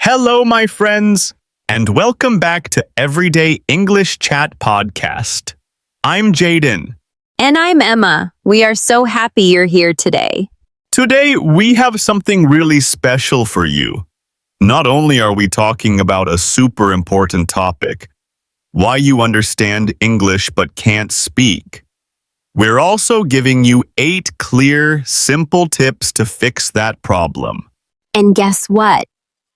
Hello, my friends, and welcome back to Everyday English Chat Podcast. I'm Jayden. And I'm Emma. We are so happy you're here today. Today, we have something really special for you. Not only are we talking about a super important topic, why you understand English but can't speak, we're also giving you 8 clear, simple tips to fix that problem. And guess what?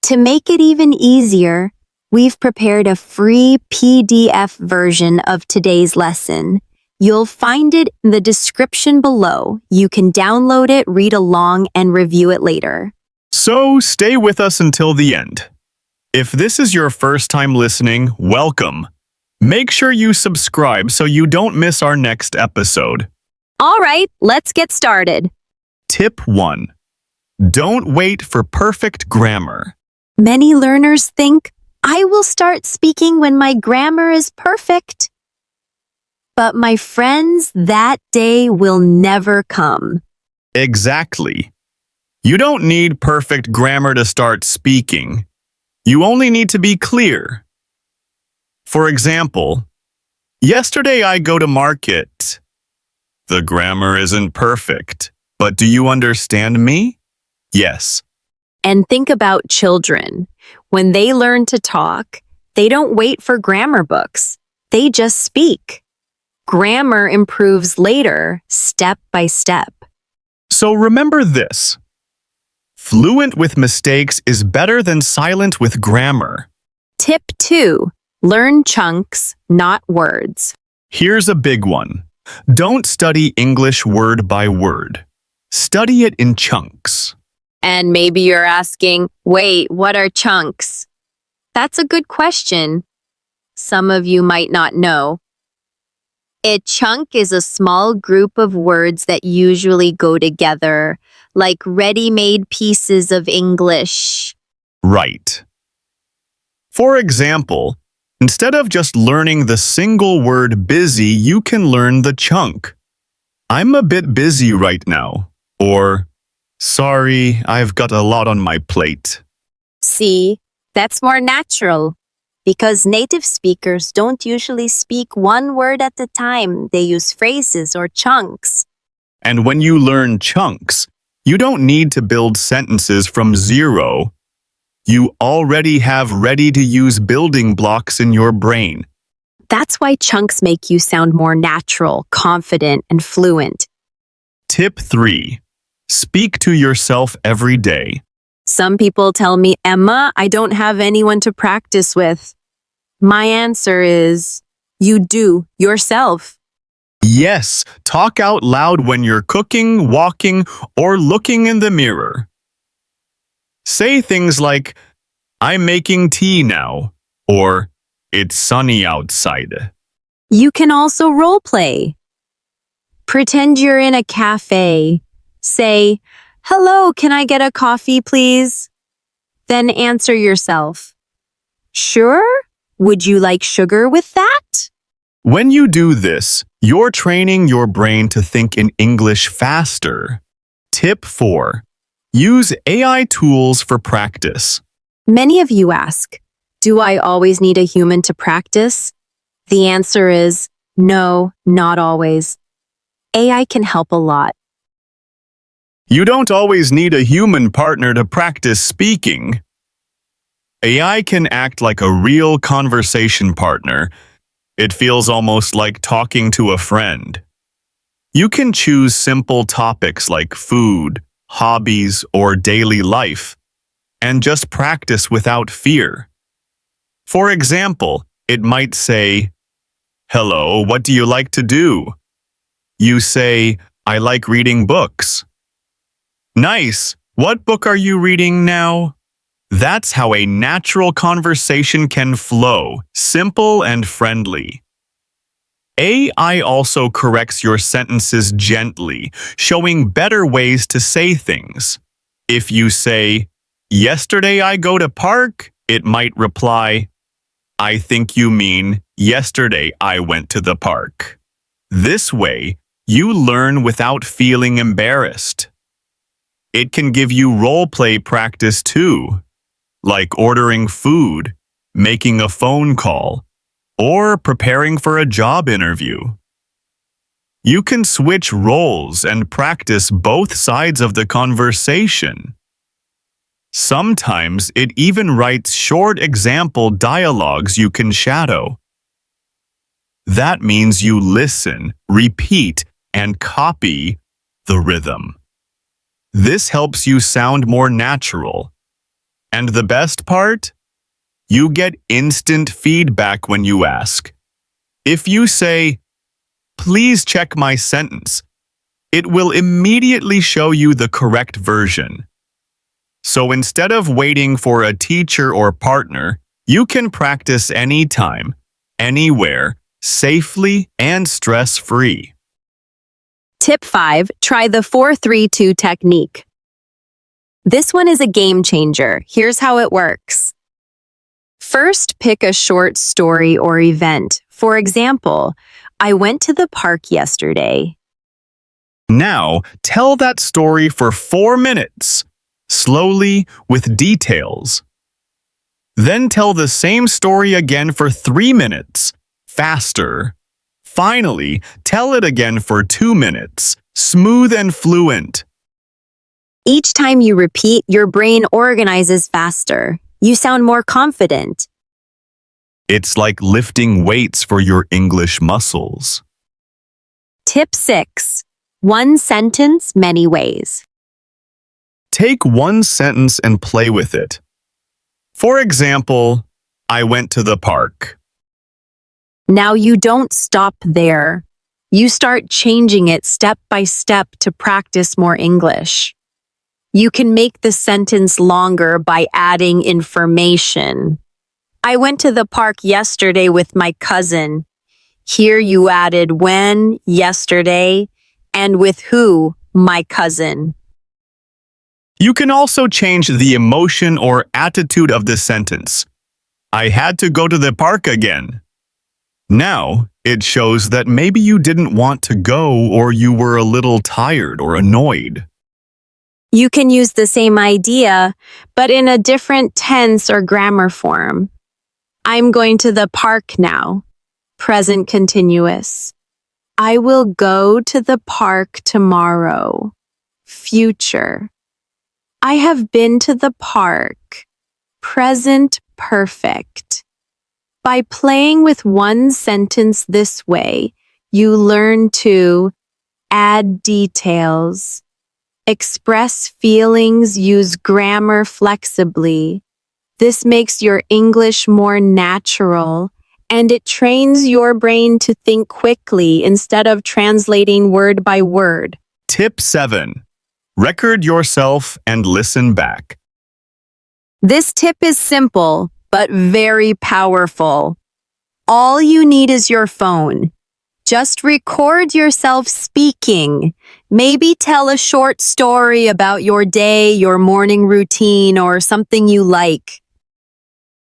To make it even easier, we've prepared a free PDF version of today's lesson. You'll find it in the description below. You can download it, read along, and review it later. So stay with us until the end. If this is your first time listening, welcome. Make sure you subscribe so you don't miss our next episode. All right, let's get started. Tip 1. Don't wait for perfect grammar. Many learners think, I will start speaking when my grammar is perfect. But my friends, that day will never come. Exactly. You don't need perfect grammar to start speaking. You only need to be clear. For example, yesterday I go to market. The grammar isn't perfect, but do you understand me? Yes. And think about children. When they learn to talk, they don't wait for grammar books. They just speak. Grammar improves later, step by step. So remember this. Fluent with mistakes is better than silent with grammar. Tip 2. Learn chunks, not words. Here's a big one. Don't study English word by word. Study it in chunks. And maybe you're asking, wait, what are chunks? That's a good question. Some of you might not know. A chunk is a small group of words that usually go together, like ready-made pieces of English. Right. For example, instead of just learning the single word busy, you can learn the chunk. I'm a bit busy right now. Or, sorry, I've got a lot on my plate. See, that's more natural. Because native speakers don't usually speak one word at a time. They use phrases or chunks. And when you learn chunks, you don't need to build sentences from zero. You already have ready-to-use building blocks in your brain. That's why chunks make you sound more natural, confident, and fluent. Tip 3. Speak to yourself every day. Some people tell me, Emma, I don't have anyone to practice with. My answer is, you do, yourself. Yes, talk out loud when you're cooking, walking, or looking in the mirror. Say things like, I'm making tea now, or it's sunny outside. You can also role play. Pretend you're in a cafe. Say, hello, can I get a coffee, please? Then answer yourself. Sure? Would you like sugar with that? When you do this, you're training your brain to think in English faster. Tip 4. Use AI tools for practice. Many of you ask, do I always need a human to practice? The answer is no, not always. AI can help a lot. You don't always need a human partner to practice speaking. AI can act like a real conversation partner. It feels almost like talking to a friend. You can choose simple topics like food, hobbies, or daily life, and just practice without fear. For example, it might say, hello, what do you like to do? You say, I like reading books. Nice, what book are you reading now? That's how a natural conversation can flow, simple and friendly. AI also corrects your sentences gently, showing better ways to say things. If you say, yesterday I go to park, it might reply, I think you mean, yesterday I went to the park. This way, you learn without feeling embarrassed. It can give you role play practice too. like ordering food, making a phone call, or preparing for a job interview. You can switch roles and practice both sides of the conversation. Sometimes it even writes short example dialogues you can shadow. That means you listen, repeat, and copy the rhythm. This helps you sound more natural. And the best part? You get instant feedback when you ask. If you say, "Please check my sentence," it will immediately show you the correct version. So instead of waiting for a teacher or partner, you can practice anytime, anywhere, safely and stress-free. Tip 5. Try the 4-3-2 technique. This one is a game changer. Here's how it works. First, pick a short story or event. For example, I went to the park yesterday. Now, tell that story for 4 minutes, slowly with details. Then tell the same story again for 3 minutes, faster. Finally, tell it again for 2 minutes, smooth and fluent. Each time you repeat, your brain organizes faster. You sound more confident. It's like lifting weights for your English muscles. Tip 6. One sentence, many ways. Take one sentence and play with it. For example, I went to the park. Now you don't stop there. You start changing it step by step to practice more English. You can make the sentence longer by adding information. I went to the park yesterday with my cousin. Here you added when, yesterday, and with who, my cousin. You can also change the emotion or attitude of the sentence. I had to go to the park again. Now, it shows that maybe you didn't want to go or you were a little tired or annoyed. You can use the same idea, but in a different tense or grammar form. I'm going to the park now. Present continuous. I will go to the park tomorrow. Future. I have been to the park. Present perfect. By playing with one sentence this way, you learn to add details, express feelings, use grammar flexibly. This makes your English more natural, and it trains your brain to think quickly instead of translating word by word. Tip 7. Record yourself and listen back. This tip is simple, but very powerful. All you need is your phone. Just record yourself speaking. Maybe tell a short story about your day, your morning routine, or something you like.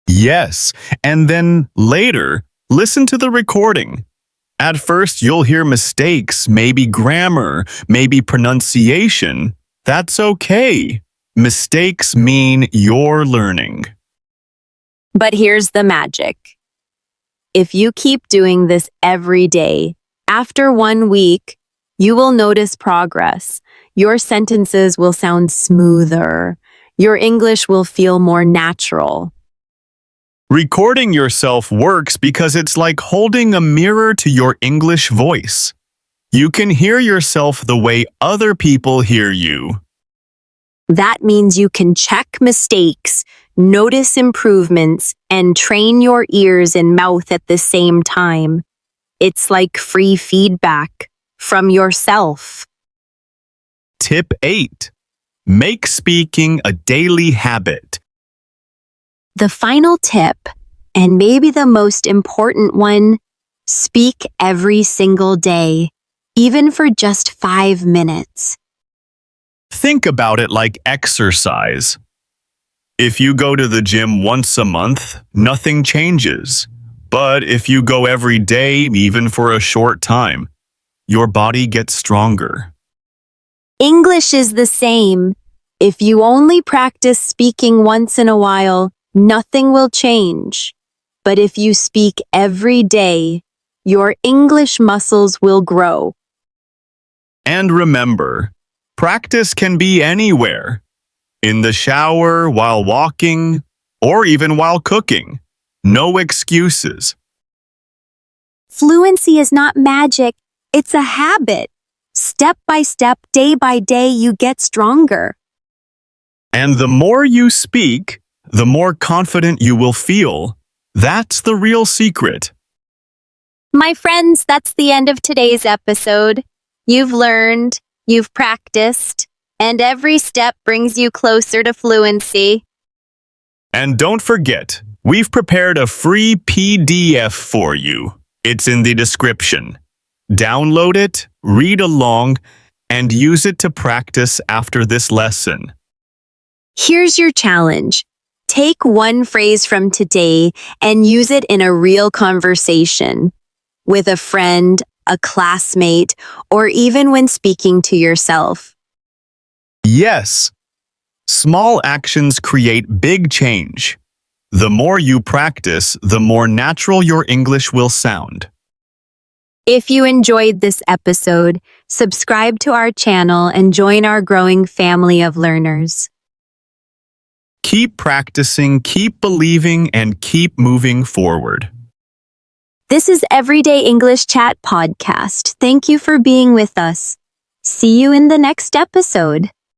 Yes, and then later, listen to the recording. At first, you'll hear mistakes, maybe grammar, maybe pronunciation. That's okay. Mistakes mean you're learning. But here's the magic. If you keep doing this every day, after 1 week, you will notice progress. Your sentences will sound smoother. Your English will feel more natural. Recording yourself works because it's like holding a mirror to your English voice. You can hear yourself the way other people hear you. That means you can check mistakes, notice improvements, and train your ears and mouth at the same time. It's like free feedback from yourself. Tip 8. Make speaking a daily habit. The final tip, and maybe the most important one, speak every single day, even for just 5 minutes. Think about it like exercise. If you go to the gym once a month, nothing changes. But if you go every day, even for a short time, your body gets stronger. English is the same. If you only practice speaking once in a while, nothing will change. But if you speak every day, your English muscles will grow. And remember, practice can be anywhere. In the shower, while walking, or even while cooking. No excuses. Fluency is not magic, it's a habit. Step by step, day by day, you get stronger. And the more you speak, the more confident you will feel. That's the real secret. My friends, that's the end of today's episode. You've learned, you've practiced, and every step brings you closer to fluency. And don't forget, we've prepared a free PDF for you. It's in the description. Download it, read along, and use it to practice after this lesson. Here's your challenge. Take one phrase from today and use it in a real conversation with a friend, a classmate, or even when speaking to yourself. Yes, small actions create big change. The more you practice, the more natural your English will sound. If you enjoyed this episode, subscribe to our channel and join our growing family of learners. Keep practicing, keep believing, and keep moving forward. This is Everyday English Chat Podcast. Thank you for being with us. See you in the next episode.